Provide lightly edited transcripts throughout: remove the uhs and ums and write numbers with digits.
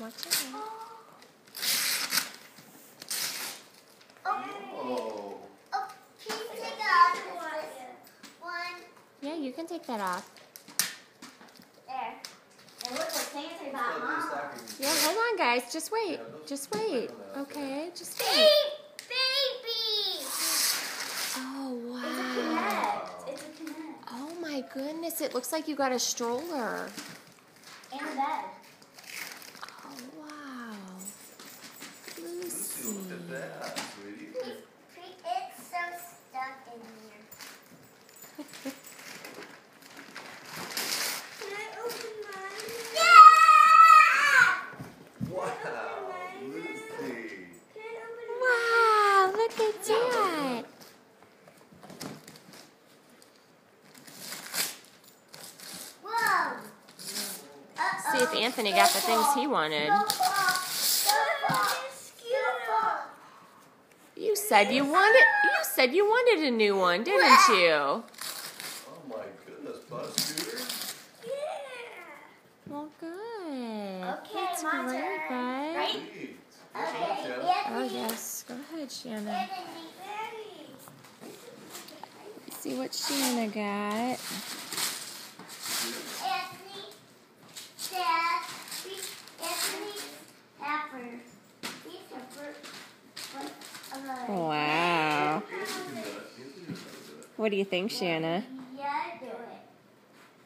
Watch it out. Oh. Oh, can you take that off? One. Yeah, you can take that off. There. It looks like sanitary about mom. Yeah, hold on, guys. Just wait. Just wait. Okay, just wait. Baby! Oh, wow. It's a Connect. It's a Connect. Oh, my goodness. It looks like you got a stroller. And a bed. Oh, wow. Lucy, look at that, sweetie. It's so stuck in here. Can I open mine? Yeah! Wow, Lucy. Can I open Wow, look at that. Whoa! See if Anthony got the things he wanted. You said you wanted a new one, didn't you? Oh my goodness, bought a scooter? Well, good. Okay, That's my great, turn. bud. Right? Sweet. Okay, Oh, yes. Go ahead, Shanna. See what Shanna got. Wow. What do you think, Shanna? Yeah, do it.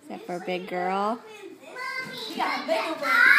Is that for a big girl? You got a big one.